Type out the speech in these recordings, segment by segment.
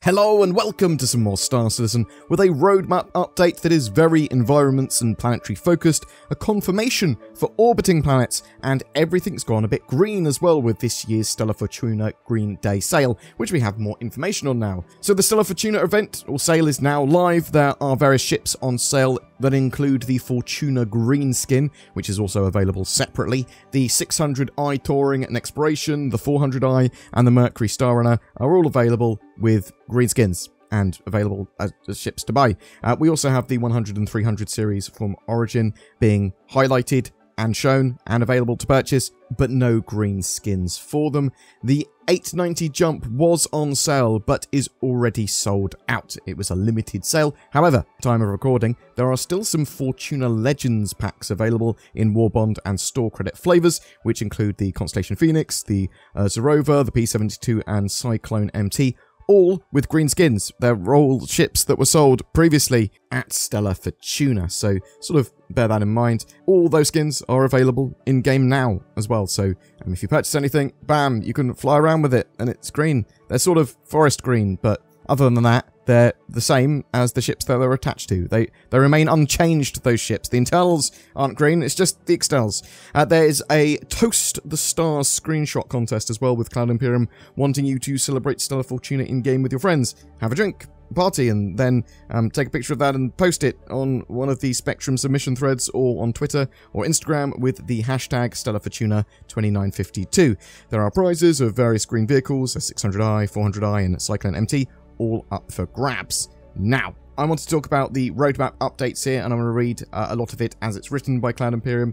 Hello and welcome to some more Star Citizen with a roadmap update that is very environments and planetary focused, a confirmation for orbiting planets, and everything's gone a bit green as well with this year's Stella Fortuna Green Day sale, which we have more information on now. So the Stella Fortuna event or sale is now live. There are various ships on sale that include the Fortuna Green skin, which is also available separately. The 600i Touring and Exploration, the 400i, and the Mercury Starrunner are all available with green skins and available as ships to buy. We also have the 100 and 300 series from Origin being highlighted and shown and available to purchase, but no green skins for them. The 890 Jump was on sale, but is already sold out. It was a limited sale. However, time of recording, there are still some Fortuna Legends packs available in Warbond and Store Credit flavors, which include the Constellation Phoenix, the Zarova, the P-72, and Cyclone MT, all with green skins. They're all ships that were sold previously at Stella Fortuna, so sort of bear that in mind. All those skins are available in-game now as well, so if you purchase anything, bam, you can fly around with it, and it's green. They're sort of forest green, but other than that, they're the same as the ships that they're attached to. They remain unchanged, those ships. The internals aren't green, it's just the externals. There is a Toast the Stars screenshot contest as well, with Cloud Imperium wanting you to celebrate Stella Fortuna in-game with your friends. Have a drink, party, and then take a picture of that and post it on one of the Spectrum submission threads or on Twitter or Instagram with the hashtag StellaFortuna2952. There are prizes of various green vehicles, a 600i, 400i, and a Cyclone MT, all up for grabs. Now, I want to talk about the roadmap updates here, and I'm going to read a lot of it as it's written by Cloud Imperium,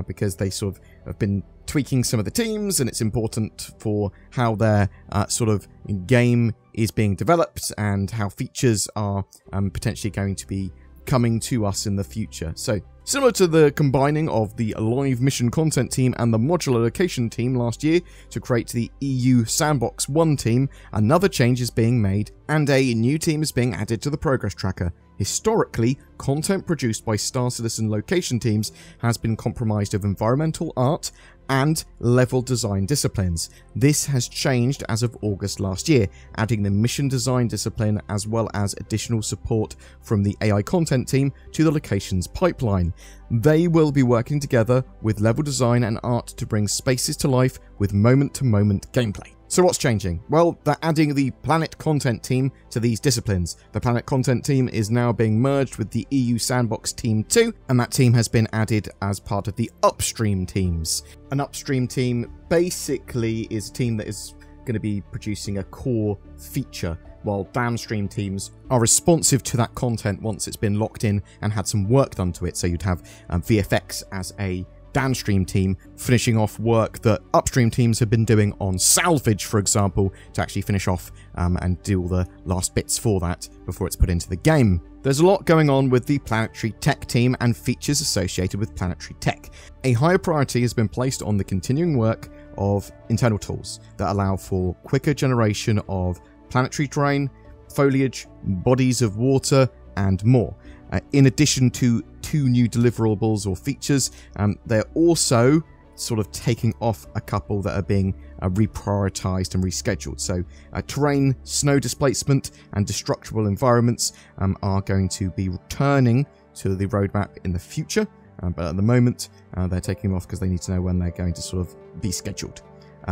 because they sort of have been tweaking some of the teams, and it's important for how their sort of game is being developed and how features are potentially going to be coming to us in the future. So, similar to the combining of the live mission content team and the modular location team last year to create the EU Sandbox 1 team, another change is being made and a new team is being added to the progress tracker. Historically, content produced by Star Citizen location teams has been comprised of environmental art and level design disciplines. This has changed as of August last year, adding the mission design discipline as well as additional support from the AI content team to the locations pipeline. They will be working together with level design and art to bring spaces to life with moment-to-moment gameplay. So what's changing? Well, they're adding the Planet Content team to these disciplines. The Planet Content team is now being merged with the EU Sandbox Team 2, and that team has been added as part of the Upstream teams. An Upstream team basically is a team that is going to be producing a core feature, while downstream teams are responsive to that content once it's been locked in and had some work done to it. So you'd have VFX as a downstream team finishing off work that upstream teams have been doing on salvage, for example, to actually finish off and do all the last bits for that before it's put into the game. There's a lot going on with the Planetary Tech team and features associated with Planetary Tech. A higher priority has been placed on the continuing work of internal tools that allow for quicker generation of planetary terrain, foliage, bodies of water, and more. In addition to 2 new deliverables or features, they're also sort of taking off a couple that are being reprioritized and rescheduled. So terrain, snow displacement, and destructible environments are going to be returning to the roadmap in the future, but at the moment they're taking them off because they need to know when they're going to sort of be scheduled.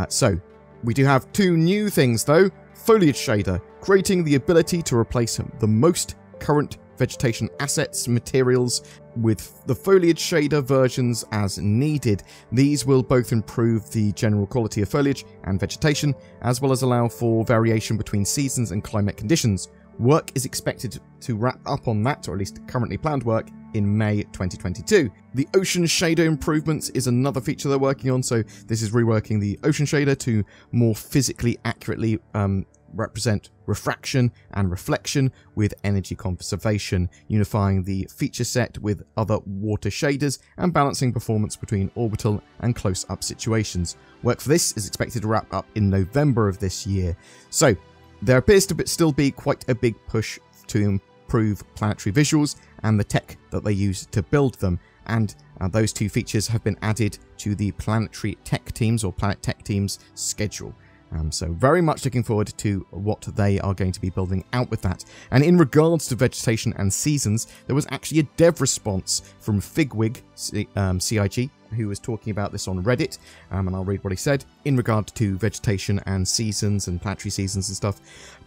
So we do have 2 new things though. Foliage shader, creating the ability to replace the most current vegetation assets, materials with the foliage shader versions as needed. These will both improve the general quality of foliage and vegetation, as well as allow for variation between seasons and climate conditions. Work is expected to wrap up on that, or at least currently planned work, in May 2022. The ocean shader improvements is another feature they're working on, so this is reworking the ocean shader to more physically accurately represent refraction and reflection with energy conservation, unifying the feature set with other water shaders and balancing performance between orbital and close-up situations. Work for this is expected to wrap up in November of this year. So there appears to still be quite a big push to improve planetary visuals and the tech that they use to build them, and those 2 features have been added to the Planetary Tech teams or Planet Tech teams schedule. So very much looking forward to what they are going to be building out with that. And in regards to vegetation and seasons, there was actually a dev response from Figwig, CIG, who was talking about this on Reddit, and I'll read what he said. In regard to vegetation and seasons and planetary seasons and stuff,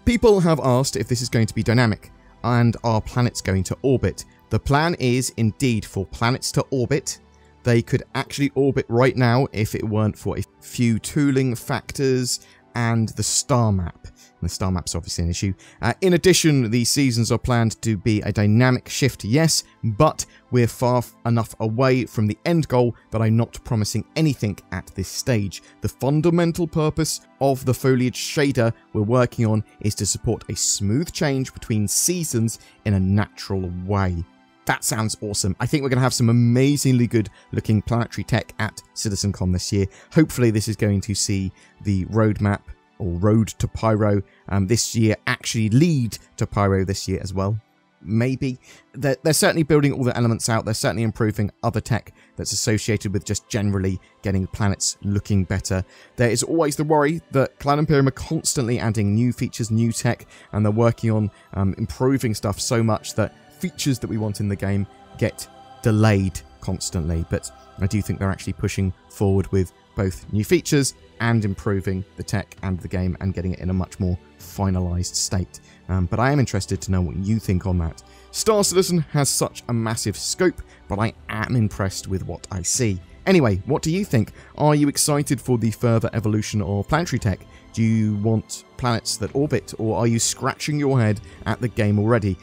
people have asked if this is going to be dynamic, and are planets going to orbit? The plan is indeed for planets to orbit. They could actually orbit right now if it weren't for a few tooling factors and the star map. And the star map's obviously an issue. In addition, the seasons are planned to be a dynamic shift, yes, but we're far enough away from the end goal that I'm not promising anything at this stage. The fundamental purpose of the foliage shader we're working on is to support a smooth change between seasons in a natural way. That sounds awesome. I think we're going to have some amazingly good looking planetary tech at CitizenCon this year. Hopefully this is going to see the roadmap or road to Pyro this year actually lead to Pyro this year as well. Maybe. They're certainly building all the elements out. They're certainly improving other tech that's associated with just generally getting planets looking better. There is always the worry that Cloud Imperium are constantly adding new features, new tech, and they're working on improving stuff so much that features that we want in the game get delayed constantly, but I do think they're actually pushing forward with both new features and improving the tech and the game and getting it in a much more finalized state. But I am interested to know what you think on that. Star Citizen has such a massive scope, but I am impressed with what I see. Anyway, what do you think? Are you excited for the further evolution of planetary tech? Do you want planets that orbit, or are you scratching your head at the game already?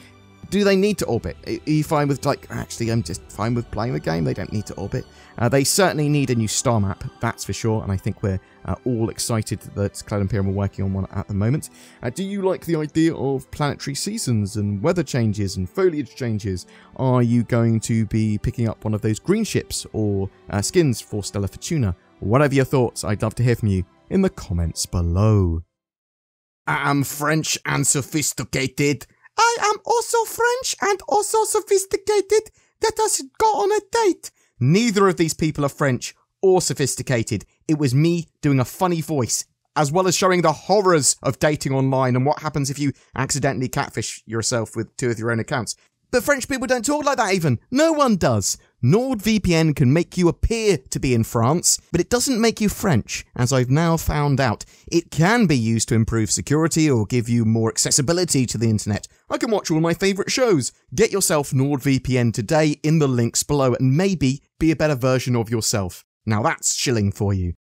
Do they need to orbit? Are you fine with, actually, I'm just fine with playing the game. They don't need to orbit. They certainly need a new star map, that's for sure, and I think we're all excited that Cloud Imperium are working on one at the moment. Do you like the idea of planetary seasons and weather changes and foliage changes? Are you going to be picking up one of those green ships or skins for Stella Fortuna? Whatever your thoughts, I'd love to hear from you in the comments below. I am French and sophisticated. I am also French and also sophisticated. Let us go on a date. Neither of these people are French or sophisticated. It was me doing a funny voice, as well as showing the horrors of dating online and what happens if you accidentally catfish yourself with 2 of your own accounts. But French people don't talk like that even. No one does. NordVPN can make you appear to be in France, but it doesn't make you French, as I've now found out. It can be used to improve security or give you more accessibility to the internet. I can watch all my favourite shows. Get yourself NordVPN today in the links below and maybe be a better version of yourself. Now that's shilling for you.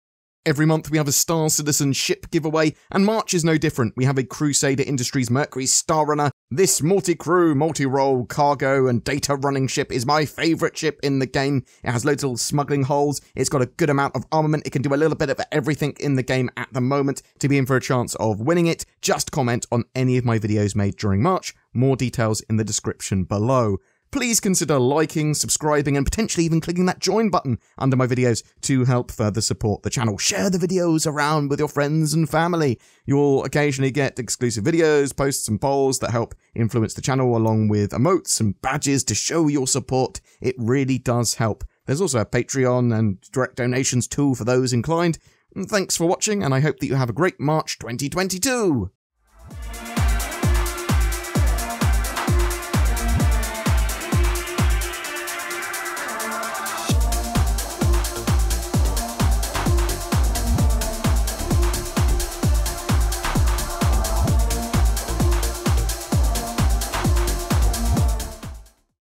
Every month we have a Star Citizen ship giveaway, and March is no different. We have a Crusader Industries Mercury Star Runner. This multi-crew, multi-role, cargo and data running ship is my favourite ship in the game. It has loads of little smuggling holes. It's got a good amount of armament. It can do a little bit of everything in the game at the moment. To be in for a chance of winning it, just comment on any of my videos made during March. More details in the description below. Please consider liking, subscribing, and potentially even clicking that join button under my videos to help further support the channel. Share the videos around with your friends and family. You'll occasionally get exclusive videos, posts, and polls that help influence the channel, along with emotes and badges to show your support. It really does help. There's also a Patreon and direct donations tool for those inclined. Thanks for watching, and I hope that you have a great March 2022!